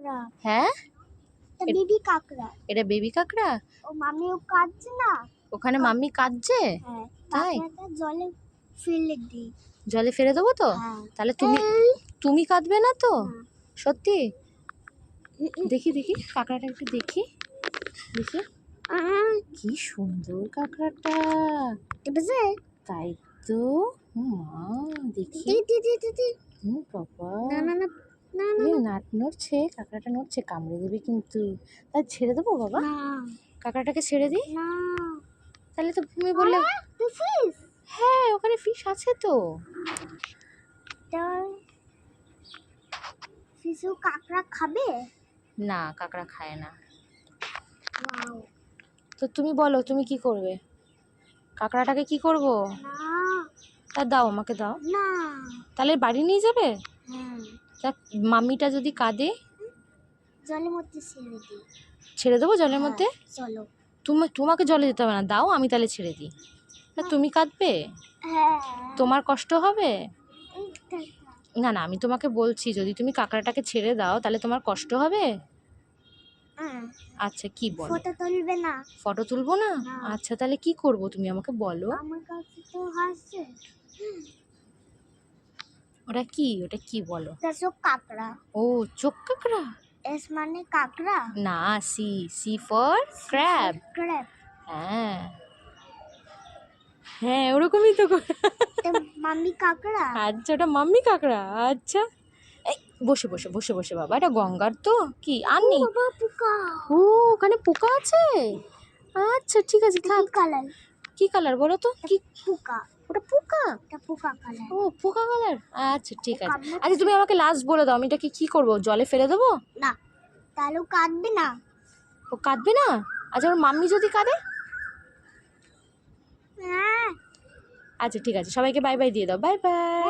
কাকড়া। হ্যাঁ, এটা বেবি কাকড়া। এটা বেবি কাঁকড়া। ও মামিও কাটছে না। ওখানে মাম্মি কাঁদছে? হ্যাঁ, তাই? কাকড়াটা জলে ফেলে দিই। জলে ফেলে দেবো তো? হ্যাঁ। তাহলে তুমি কাঁদবে না তো? না। সত্যি? দেখি দেখি কাঁকড়াটা একটু দেখি। দেখি কি সুন্দর কাঁকড়াটা। বুঝে? তাই তো। মা দেখি। বাবা না না না না না নড়ছে, কাঁকড়াটা নড়ছে, কামড়ে দেবে কিন্তু। তাই ছেড়ে দেবো বাবা? না কাঁকড়াটাকে ছেড়ে দিই? না। তাহলে তো তুমি বললে ফিশ। হ্যাঁ ওখানে ফিশ আছে তো। ফিশও কাকড়া খাবে? না, কাঁকড়া খায় না। ওয়াও। তো তুমি বলো তুমি কি করবে? কাঁকড়াটাকে কি করব? না তা দাও, আমাকে দাও। না। তাহলে বাড়ি নিয়ে যাবে? হ্যাঁ, তা মাম্মিটা যদি কাঁদে? জলের মধ্যে ছেড়ে দিই। ছেড়ে দেবো জলের মধ্যে? চলো। তোমাকে জলে যেতে হবে না, দাও আমি তাহলে ছেড়ে দিই। তা তুমি কাঁদবে? হ্যাঁ। তোমার কষ্ট হবে? এইটা। না না, আমি তোমাকে বলছি যদি তুমি কাঁকড়াটাকে ছেড়ে দাও তাহলে তোমার কষ্ট হবে? আচ্ছা কি বলো? ফটো তুলবে না? ফটো তুলবো না? না। আচ্ছা তাহলে কি করব তুমি আমাকে বলো। আমার কাছে তো হাসছে। ওটা কি, ওটা কি বলো? এটা সব কাকড়া। ও চোখ কাঁকড়া? এস মানে কাকড়া। না, সি ফর ক্র্যাব। ক্র্যাব। হ্যাঁ হ্যাঁ ওরকমই তো মাম্মি কাকড়া। আচ্ছা ওটা মাম্মি কাঁকড়া। আচ্ছা এই বসে বসে বসে বসে বাবা, এটা গঙ্গার তো কি আর নেই? বাবা পোকা। ও ওখানে পোকা আছে? আচ্ছা ঠিক আছে থাক। কালার। কি কালার বলো তো? কি পোকা। ওটা পোকা? এটা পোকা কালার। ও পোকা কালার। আচ্ছা ঠিক আছে। কামড়াচ্ছে। আচ্ছা তুমি আমাকে লাস্ট বলে দাও আমি এটাকে কি করবো, জলে ফেলে দেবো? না, তাহলে কাটবে না। ও কাঁদবে না? আচ্ছা ওর মাম্মি যদি কাঁদে? হ্যাঁ। আচ্ছা ঠিক আছে, সবাইকে বাই বাই দিয়ে দাও, বাই বাই।